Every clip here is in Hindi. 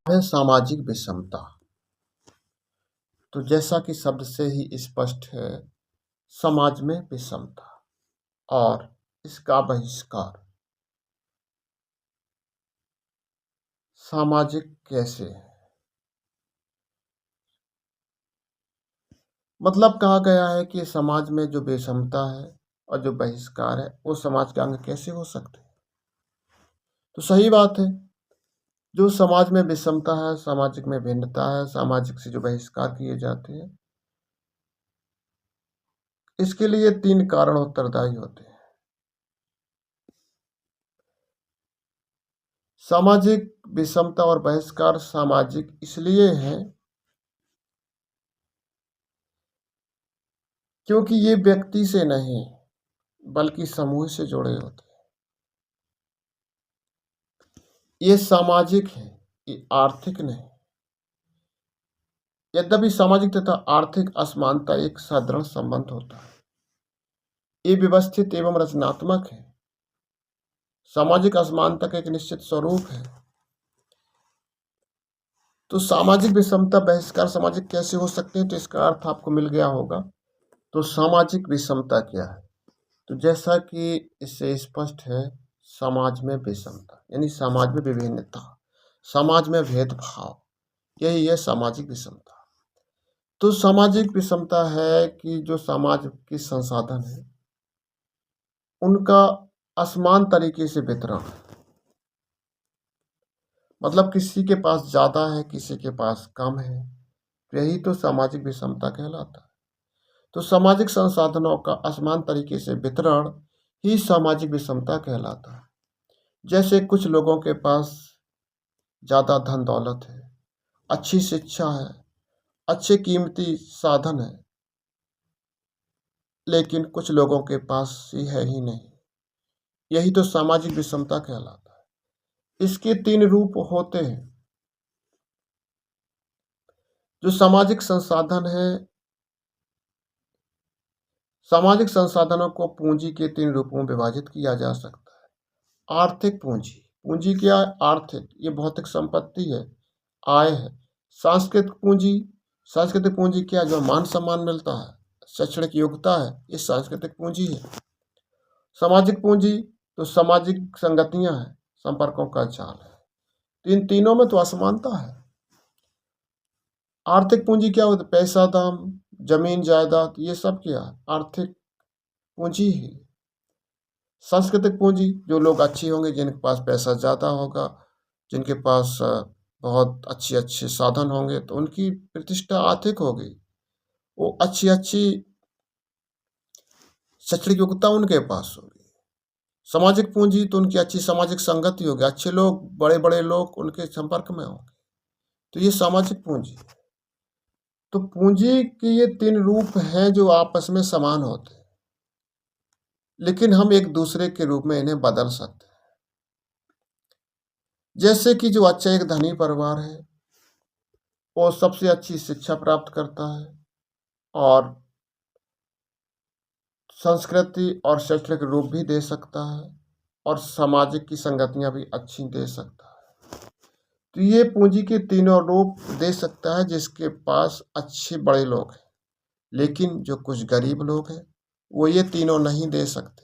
है सामाजिक विषमता। तो जैसा कि शब्द से ही स्पष्ट है, समाज में विषमता और इसका बहिष्कार सामाजिक कैसे है? मतलब कहा गया है कि समाज में जो विषमता है और जो बहिष्कार है वो समाज के अंग कैसे हो सकते हैं। तो सही बात है, जो समाज में विषमता है, सामाजिक में भिन्नता है, सामाजिक से जो बहिष्कार किए जाते हैं, इसके लिए 3 कारण उत्तरदायी होते हैं। सामाजिक विषमता और बहिष्कार सामाजिक इसलिए है क्योंकि ये व्यक्ति से नहीं बल्कि समूह से जुड़े होते हैं। ये सामाजिक है, ये आर्थिक नहीं। यद्यपि सामाजिक तथा आर्थिक असमानता एक साधारण संबंध होता है, ये व्यवस्थित एवं रचनात्मक है। सामाजिक असमानता का एक निश्चित स्वरूप है। तो सामाजिक विषमता बहिष्कार सामाजिक कैसे हो सकते हैं, तो इसका अर्थ आपको मिल गया होगा। तो सामाजिक विषमता क्या है? तो जैसा कि इससे स्पष्ट है, समाज में विषमता यानी समाज में विभिन्नता, समाज में भेदभाव, यही है सामाजिक विषमता। तो सामाजिक विषमता है कि जो समाज के संसाधन है उनका असमान तरीके से वितरण, मतलब किसी के पास ज़्यादा है, किसी के पास कम है, यही तो सामाजिक विषमता कहलाता है। तो सामाजिक संसाधनों का असमान तरीके से वितरण ही सामाजिक विषमता कहलाता है। जैसे कुछ लोगों के पास ज़्यादा धन दौलत है, अच्छी शिक्षा है, अच्छे कीमती साधन है, लेकिन कुछ लोगों के पास है ही नहीं, यही तो सामाजिक विषमता कहलाता है। इसके 3 रूप होते हैं। जो सामाजिक संसाधन है, सामाजिक संसाधनों को पूंजी के 3 रूपों में विभाजित किया जा सकता है। आर्थिक पूंजी, पूंजी क्या है? आर्थिक, ये भौतिक संपत्ति है, आय है। सांस्कृतिक पूंजी, सांस्कृतिक पूंजी क्या है? जो मान सम्मान मिलता है, शैक्षणिक योग्यता है, ये सांस्कृतिक पूंजी है। सामाजिक पूंजी तो सामाजिक संगतियां हैं, संपर्कों का जाल है। इन तीनों में तो असमानता है। आर्थिक पूंजी क्या होता है? पैसा, दाम, जमीन जायदाद, ये सब क्या है? आर्थिक पूंजी है। सांस्कृतिक पूंजी, जो लोग अच्छे होंगे, जिनके पास पैसा ज़्यादा होगा, जिनके पास बहुत अच्छे अच्छे साधन होंगे, तो उनकी प्रतिष्ठा आर्थिक होगी, वो अच्छी अच्छी शैक्षणिक योग्यता उनके पास होगी। सामाजिक पूंजी तो उनकी अच्छी सामाजिक संगति होगी, अच्छे लोग, बड़े बड़े लोग उनके संपर्क में होंगे, तो ये सामाजिक पूंजी है। तो पूंजी के ये 3 रूप हैं जो आपस में समान होते हैं, लेकिन हम एक दूसरे के रूप में इन्हें बदल सकते हैं। जैसे कि जो अच्छा एक धनी परिवार है, वो सबसे अच्छी शिक्षा प्राप्त करता है और संस्कृति और शैक्षणिक रूप भी दे सकता है और सामाजिक की संगतियां भी अच्छी दे सकता है। तो ये पूंजी के तीनों रूप दे सकता है जिसके पास अच्छे बड़े लोग हैं, लेकिन जो कुछ गरीब लोग हैं वो ये तीनों नहीं दे सकते।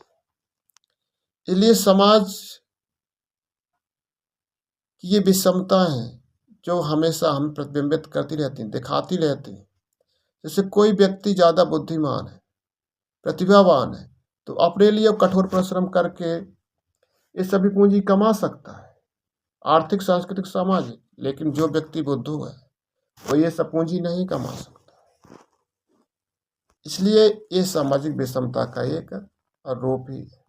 इसलिए समाज की ये विषमता है जो हमेशा हम प्रतिबिंबित करती रहती हैं, दिखाती रहती हैं। जैसे कोई व्यक्ति ज़्यादा बुद्धिमान है, प्रतिभावान है, तो अपने लिए कठोर परिश्रम करके ये सभी पूंजी कमा सकता है, आर्थिक, सांस्कृतिक, सामाजिक। लेकिन जो व्यक्ति बुद्धू है वो ये सब पूंजी नहीं कमा सकता। इसलिए ये सामाजिक विषमता का एक रूप ही है।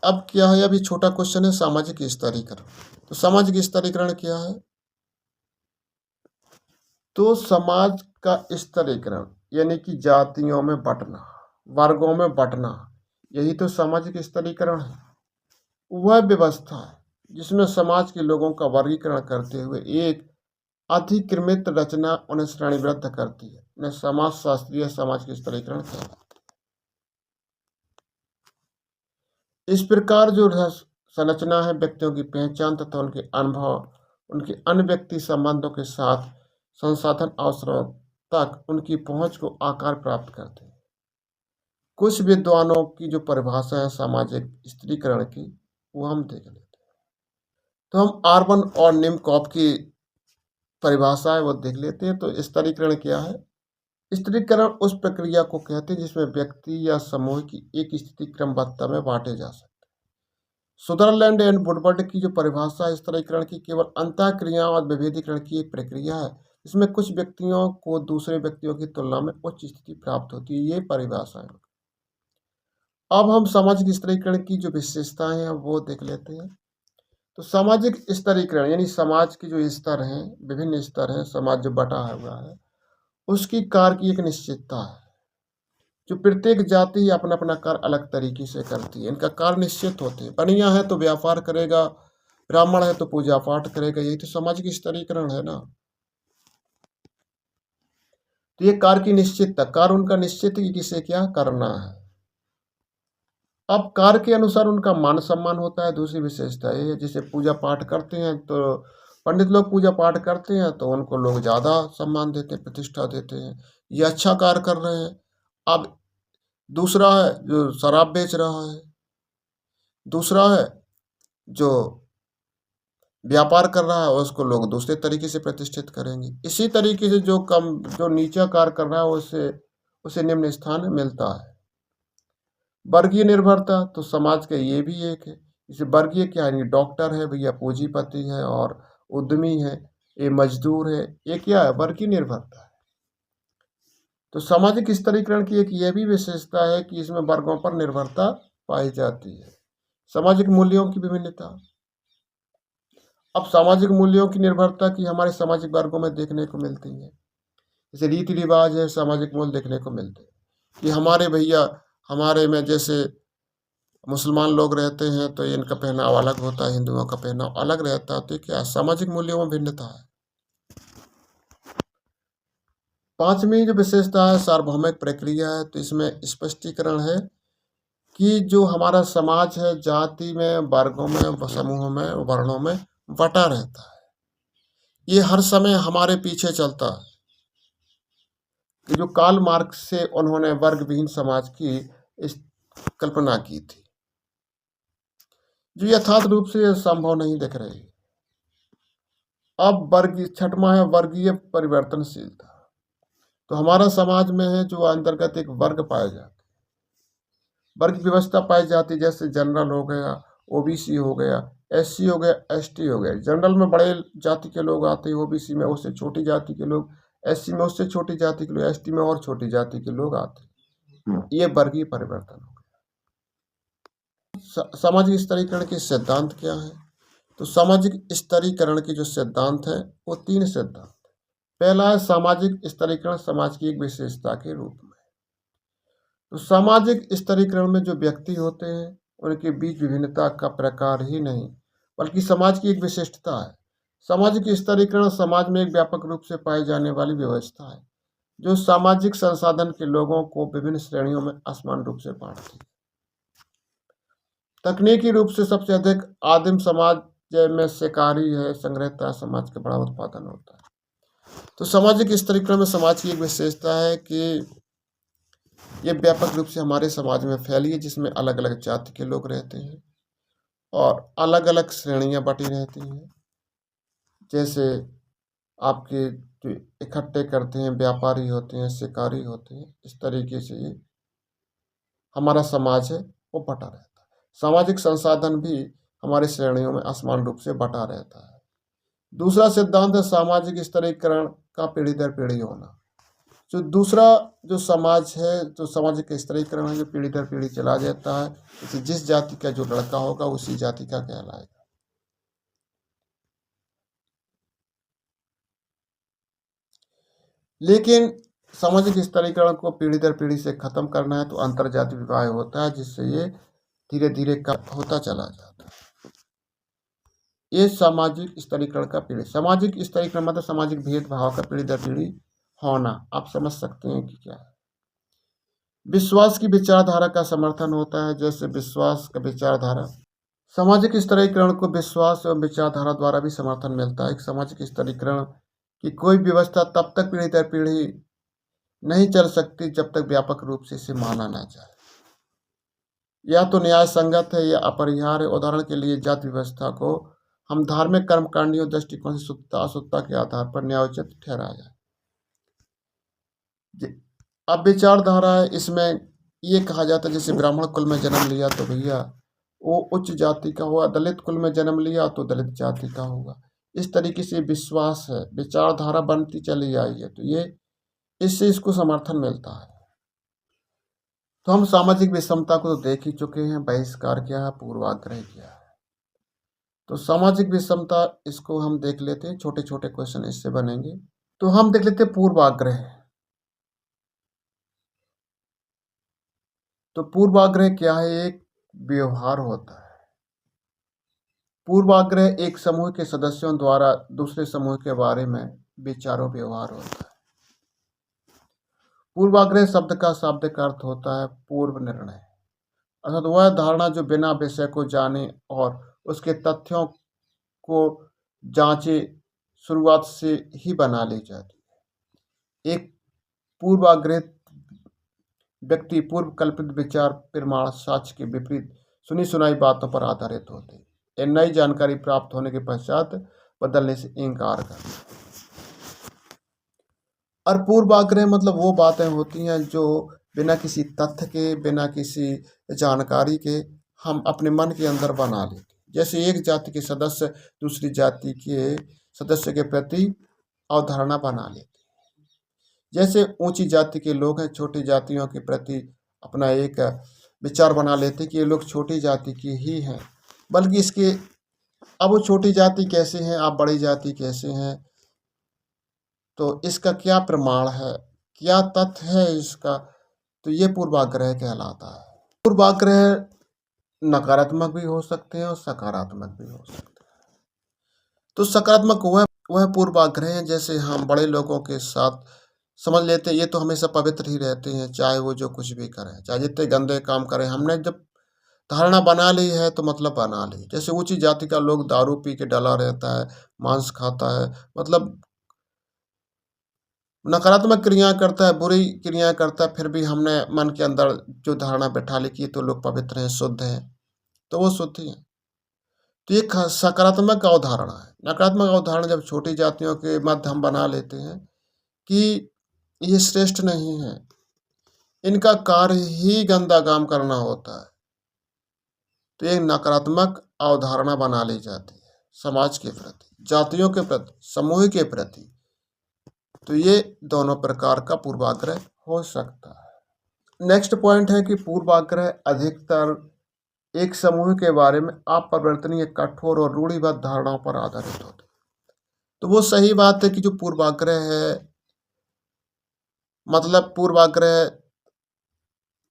अब क्या है, अभी छोटा क्वेश्चन है, सामाजिक स्तरीकरण। तो सामाजिक स्तरीकरण क्या है? तो समाज का स्तरीकरण यानी कि जातियों में बंटना, वर्गों में बंटना, यही तो सामाजिक स्तरीकरण है। वह व्यवस्था है जिसमें समाज के लोगों का वर्गीकरण करते हुए एक अधिक्रमित रचना उन्हें श्रेणीबद्ध करती है। उन्हें समाज शास्त्रीय समाज के स्तरीकरण कहलाता है। इस प्रकार जो संरचना है व्यक्तियों की पहचान तथा उनके अनुभव उनके अन्य व्यक्ति संबंधों के साथ संसाधन अवसरों तक उनकी पहुंच को आकार प्राप्त करते हैं। कुछ विद्वानों की जो परिभाषा है सामाजिक स्त्रीकरण की, वो हम देख लेते हैं। तो हम आर्बन और निमकॉप की परिभाषा है वो देख लेते हैं। तो स्त्रीकरण क्या है? स्त्रीकरण उस प्रक्रिया को कहते हैं जिसमें व्यक्ति या समूह की एक स्थिति क्रमबद्धता में बांटे जा सकते हैं। सुदरलैंड एंड वुडवर्ड की जो परिभाषा है स्त्रीकरण की, केवल अंतःक्रिया और विभेदीकरण की एक प्रक्रिया है इसमें कुछ व्यक्तियों को दूसरे व्यक्तियों की तुलना में उच्च स्थिति प्राप्त होती है। ये परिभाषा है। अब हम सामाजिक स्त्रीकरण की जो विशेषताएं हैं वो देख लेते हैं। तो सामाजिक स्तरीकरण यानी समाज के जो स्तर हैं, विभिन्न स्तर हैं, समाज जो बटा हुआ है, उसकी कार्य की एक निश्चितता है। जो प्रत्येक जाति अपना अपना कार्य अलग तरीके से करती है, इनका कार्य निश्चित होते हैं। बनिया है तो व्यापार करेगा, ब्राह्मण है तो पूजा पाठ करेगा, यही तो सामाजिक स्तरीकरण है ना। तो ये कार्य की निश्चितता, कार्य उनका निश्चित है कि किसे क्या करना है। अब कार्य के अनुसार उनका मान सम्मान होता है। दूसरी विशेषता ये है, जैसे पूजा पाठ करते हैं तो पंडित लोग पूजा पाठ करते हैं तो उनको लोग ज़्यादा सम्मान देते हैं, प्रतिष्ठा देते हैं, ये अच्छा कार्य कर रहे हैं। अब दूसरा है जो शराब बेच रहा है, दूसरा है जो व्यापार कर रहा है, उसको लोग दूसरे तरीके से प्रतिष्ठित करेंगे। इसी तरीके से जो नीचा कार्य कर रहा है उसे निम्न स्थान मिलता है। वर्गीय निर्भरता, तो समाज का ये भी एक है। जैसे वर्गीय क्या है, डॉक्टर है भैया पूंजीपति है और उद्यमी है, ये मजदूर है, ये क्या है, वर्गीय निर्भरता है। तो सामाजिक स्तरीकरण की एक यह भी विशेषता है कि इसमें वर्गों पर निर्भरता पाई जाती है। सामाजिक मूल्यों की विभिन्नता, अब सामाजिक मूल्यों की निर्भरता की हमारे सामाजिक वर्गों में देखने को मिलती है। जैसे रीति रिवाज है, सामाजिक मूल्य देखने को मिलते हैं कि हमारे में जैसे मुसलमान लोग रहते हैं तो इनका पहनाव अलग होता है, हिंदुओं का पहनाव अलग रहता है। तो क्या सामाजिक मूल्यों में भिन्नता है। पांचवी जो विशेषता है सार्वभौमिक प्रक्रिया है। तो इसमें स्पष्टीकरण है कि जो हमारा समाज है जाति में, वर्गों में, समूहों में, वर्णों में बटा रहता है। ये हर समय हमारे पीछे चलता है कि जो कार्ल मार्क्स से उन्होंने वर्ग विहीन समाज की कल्पना की थी, जो यथार्थ रूप से संभव नहीं दिख रही। अब छठवां है वर्गीय परिवर्तनशीलता। तो हमारा समाज में है जो अंतर्गत एक वर्ग पाए जाते, वर्ग व्यवस्था पाई जाती, जैसे जनरल हो गया, ओबीसी हो गया, एससी हो गया, एसटी हो गया। जनरल में बड़े जाति के लोग आते हैं, ओबीसी में उससे छोटी जाति के लोग, एससी में उससे छोटी जाति के लोग, एसटी में और छोटी जाति के लोग आते हैं। ये वर्गीय परिवर्तन हो गया। सामाजिक स्तरीकरण के सिद्धांत क्या है? तो सामाजिक स्तरीकरण के जो सिद्धांत है वो 3 सिद्धांत। पहला है सामाजिक स्तरीकरण समाज की एक विशेषता के रूप में। तो सामाजिक स्तरीकरण में जो व्यक्ति होते हैं उनके बीच विभिन्नता का प्रकार ही नहीं बल्कि समाज की एक विशिष्टता है। सामाजिक स्तरीकरण समाज में एक व्यापक रूप से पाई जाने वाली व्यवस्था है जो सामाजिक संसाधन के लोगों को विभिन्न श्रेणियों में असमान रूप से बांटती है। तकनीकी रूप से सबसे अधिक आदिम समाज में शिकारी है, संग्रहता समाज का बड़ा उत्पादन होता है। तो सामाजिक स्तरीकरण में समाज की एक विशेषता है कि ये व्यापक रूप से हमारे समाज में फैली है, जिसमें अलग अलग जाति के लोग रहते हैं और अलग अलग श्रेणियां बटी रहती हैं। जैसे आपके जो इकट्ठे करते हैं, व्यापारी होते हैं, शिकारी होते हैं, इस तरीके से ये हमारा समाज है वो बटा रहता है। सामाजिक संसाधन भी हमारे श्रेणियों में असमान रूप से बटा रहता है। दूसरा सिद्धांत है सामाजिक स्तरीकरण का पीढ़ी दर पीढ़ी होना। जो दूसरा जो समाज है, जो सामाजिक स्तरीकरण है, जो पीढ़ी दर पीढ़ी चला जाता है, जैसे जिस जाति का जो लड़का होगा उसी जाति का कहलाएगा। लेकिन सामाजिक स्तरीकरण को पीढ़ी दर पीढ़ी से खत्म करना है तो अंतर जाति विवाह होता है, जिससे ये धीरे धीरे कम होता चला जाता है। ये सामाजिक स्तरीकरण का पीढ़ी, सामाजिक स्तरीकरण मतलब सामाजिक भेदभाव का पीढ़ी दर पीढ़ी होना। आप समझ सकते हैं कि क्या है। विश्वास की विचारधारा का समर्थन होता है, जैसे विश्वास का विचारधारा सामाजिक स्तरीकरण को विश्वास एवं विचारधारा द्वारा भी समर्थन मिलता है। एक सामाजिक स्तरीकरण की कोई व्यवस्था तब तक पीढ़ी दर पीढ़ी नहीं चल सकती जब तक व्यापक रूप से इसे माना ना जाए। या तो न्याय संगत है या अपरिहार्य। उदाहरण के लिए जाति व्यवस्था को हम धार्मिक कर्मकांडियों दृष्टिकोण से शुद्धता अशुद्धता के आधार पर न्यायोचित ठहराया जाए। अब विचारधारा है, इसमें ये कहा जाता है जैसे ब्राह्मण कुल में जन्म लिया तो भैया वो उच्च जाति का हुआ, दलित कुल में जन्म लिया तो दलित जाति का होगा। इस तरीके से विश्वास है, विचारधारा बनती चली आई है, तो ये इससे इसको समर्थन मिलता है। तो हम सामाजिक विषमता को तो देख ही चुके हैं, बहिष्कार क्या है, पूर्वाग्रह क्या है। तो सामाजिक विषमता इसको हम देख लेते हैं, छोटे छोटे क्वेश्चन इससे बनेंगे। तो हम देख लेते हैं पूर्वाग्रह। तो पूर्वाग्रह क्या है? एक व्यवहार होता है। पूर्वाग्रह एक समूह के सदस्यों द्वारा दूसरे समूह के बारे में विचारों व्यवहार होता है। पूर्वाग्रह शब्द का शाब्दिक अर्थ होता है पूर्व निर्णय, अर्थात वह धारणा जो बिना विषय को जाने और उसके तथ्यों को जांचे शुरुआत से ही बना ली जाती है। एक पूर्वाग्रहित व्यक्ति पूर्व कल्पित विचार प्रमाण साक्ष्य के विपरीत सुनी सुनाई बातों पर आधारित होते हैं। यह नई जानकारी प्राप्त होने के पश्चात बदलने से इनकार करते हैं। और पूर्वाग्रह मतलब वो बातें होती हैं जो बिना किसी तथ्य के, बिना किसी जानकारी के हम अपने मन के अंदर बना लेते हैं। जैसे एक जाति के सदस्य दूसरी जाति के सदस्य के प्रति अवधारणा बना लेते हैं। जैसे ऊंची जाति के लोग हैं छोटी जातियों के प्रति अपना एक विचार बना लेते कि ये लोग छोटी जाति की ही हैं, बल्कि इसके अब वो छोटी जाति कैसे हैं, आप बड़ी जाति कैसे हैं, तो इसका क्या प्रमाण है, क्या तथ्य है इसका, तो ये पूर्वाग्रह कहलाता है। पूर्वाग्रह नकारात्मक भी हो सकते हैं और सकारात्मक भी हो सकते हैं। तो सकारात्मक वह पूर्वाग्रह हैं जैसे हम बड़े लोगों के साथ समझ लेते हैं ये तो हमेशा पवित्र ही रहते हैं, चाहे वो जो कुछ भी करें, चाहे जितने गंदे काम करें, हमने जब धारणा बना ली है तो मतलब बना ली। जैसे ऊंची जाति का लोग दारू पी के डला रहता है, मांस खाता है, मतलब नकारात्मक क्रिया करता है, बुरी क्रिया करता है, फिर भी हमने मन के अंदर जो धारणा बैठा ली कि तो लोग पवित्र हैं, शुद्ध हैं, तो वो शुद्ध ही है। तो एक सकारात्मक अवधारणा है। नकारात्मक अवधारणा जब छोटी जातियों के मध्य हम बना लेते हैं कि ये श्रेष्ठ नहीं है, इनका कार्य ही गंदा काम करना होता है, तो एक नकारात्मक अवधारणा बना ली जाती है समाज के प्रति, जातियों के प्रति, समूह के प्रति। तो ये दोनों प्रकार का पूर्वाग्रह हो सकता है। नेक्स्ट पॉइंट है कि पूर्वाग्रह अधिकतर एक समूह के बारे में अपरिवर्तनीय, कठोर और रूढ़िबद्ध धारणाओं पर आधारित होते हैं। तो वो सही बात है कि जो पूर्वाग्रह है, मतलब पूर्वाग्रह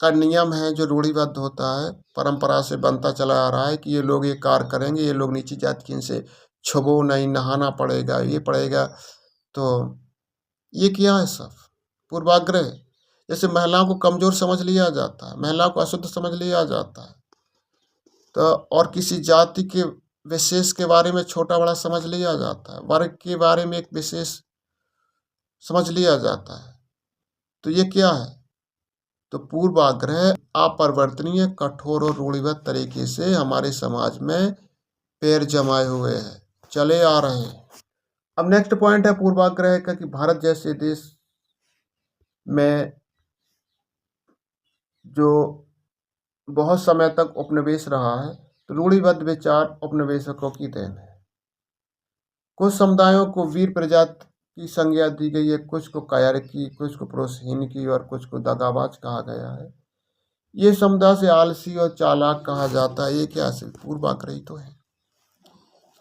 का नियम है जो रूढ़िबद्ध होता है, परंपरा से बनता चला आ रहा है कि ये लोग ये कार्य करेंगे, ये लोग नीची जाति की, इनसे छुबो नहीं, नहाना पड़ेगा, ये पड़ेगा। तो ये क्या है? सब पूर्वाग्रह। जैसे महिलाओं को कमज़ोर समझ लिया जाता है, महिलाओं को अशुद्ध समझ लिया जाता है, तो और किसी जाति के विशेष के बारे में छोटा बड़ा समझ लिया जाता है, वर्ग के बारे में एक विशेष समझ लिया जाता है। तो ये क्या है? तो पूर्वाग्रह अपरिवर्तनीय, कठोर और रूढ़िबद्ध तरीके से हमारे समाज में पैर जमाए हुए हैं, चले आ रहे हैं। अब नेक्स्ट पॉइंट है पूर्वाग्रह का कि भारत जैसे देश में जो बहुत समय तक उपनिवेश रहा है, तो रूढ़िबद्ध विचार उपनिवेशकों की देन है। कुछ समुदायों को वीर प्रजाति की संज्ञा दी गई है, कुछ को कायर की, कुछ को पुरुषहीन की और कुछ को दगाबाज कहा गया है। ये समुदाय से आलसी और चालाक कहा जाता है। ये क्या है? पूर्वाग्रही तो है।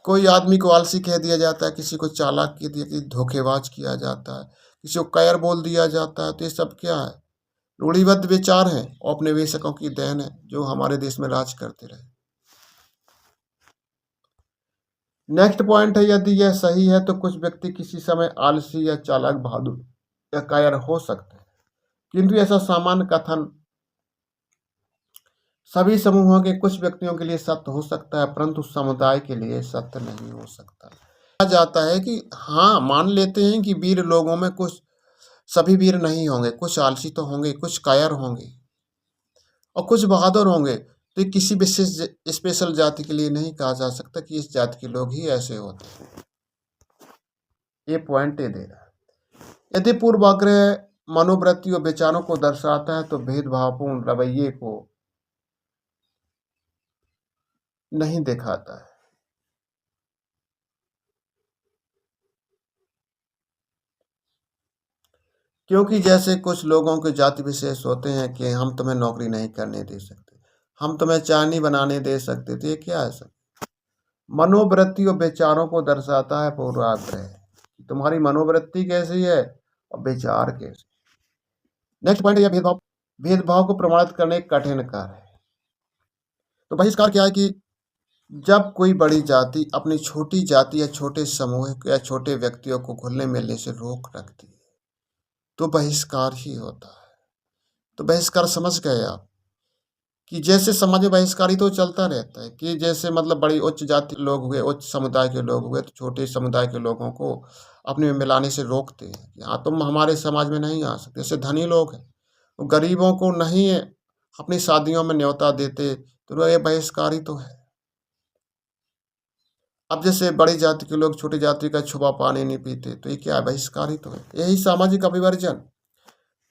कोई आदमी को आलसी कह दिया जाता है, किसी को चालाक कह दिया, किसी धोखेबाज किया जाता है, किसी को कायर बोल दिया जाता है। तो ये सब क्या है? रूढ़िबद्ध विचार हैं, औपनिवेशकों की देन है जो हमारे देश में राज करते रहे। नेक्स्ट पॉइंट है यदि यह सही है तो कुछ व्यक्ति किसी समय आलसी या चालाक, बहादुर या कायर हो सकते हैं, किंतु ऐसा सामान्य कथन सभी समूहों के कुछ व्यक्तियों के लिए सत्य हो सकता है, परंतु समुदाय के लिए सत्य नहीं हो सकता। कहा जाता है कि हाँ, मान लेते हैं कि वीर लोगों में कुछ, सभी वीर नहीं होंगे, कुछ आलसी तो होंगे, कुछ कायर होंगे और कुछ बहादुर होंगे। तो ये किसी विशेष स्पेशल जाति के लिए नहीं कहा जा सकता कि इस जाति के लोग ही ऐसे होते हैं। ये पॉइंट ये दे रहा है। यदि पूर्वाग्रह मनोवृत्ति और विचारों को दर्शाता है तो भेदभावपूर्ण रवैये को नहीं दिखाता है। क्योंकि जैसे कुछ लोगों के जाति विशेष होते हैं कि हम तुम्हें नौकरी नहीं करने दे सकते, हम तुम्हें चाय नहीं बनाने दे सकते, तो ये क्या है सब? मनोवृत्ति और विचारों को दर्शाता है पूर्वाग्रह। तुम्हारी मनोवृत्ति कैसी है और विचार कैसे। नेक्स्ट पॉइंट यह भेदभाव। भेदभाव को प्रमाणित करने का कठिन कार्य है। तो बहिष्कार क्या है कि जब कोई बड़ी जाति अपनी छोटी जाति या छोटे समूह या छोटे व्यक्तियों को घुलने मिलने से रोक रखती है तो बहिष्कार ही होता है। तो बहिष्कार समझ गए आप कि जैसे समाज में बहिष्कार ही तो चलता रहता है कि जैसे मतलब बड़ी उच्च जाति लोग हुए, उच्च समुदाय के लोग हुए, तो छोटे समुदाय के लोगों को अपने में मिलाने से रोकते हैं कि हाँ तुम हमारे समाज में नहीं आ सकते। जैसे धनी लोग हैं वो गरीबों को नहीं अपनी शादियों में न्योता देते, तो ये बहिष्कार ही तो है। अब जैसे बड़ी जाति के लोग छोटी जाति का छुपा पानी नहीं पीते, तो ये क्या है? बहिष्कार ही तो है। यही सामाजिक अभिवर्जन।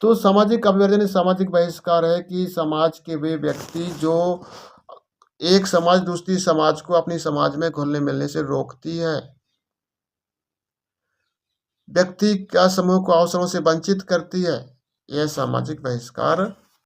तो सामाजिक अभिवर्जन सामाजिक बहिष्कार है कि समाज के वे व्यक्ति जो एक समाज दूसरी समाज को अपनी समाज में घुलने मिलने से रोकती है, व्यक्ति का समूह को अवसरों से वंचित करती है, यह सामाजिक बहिष्कार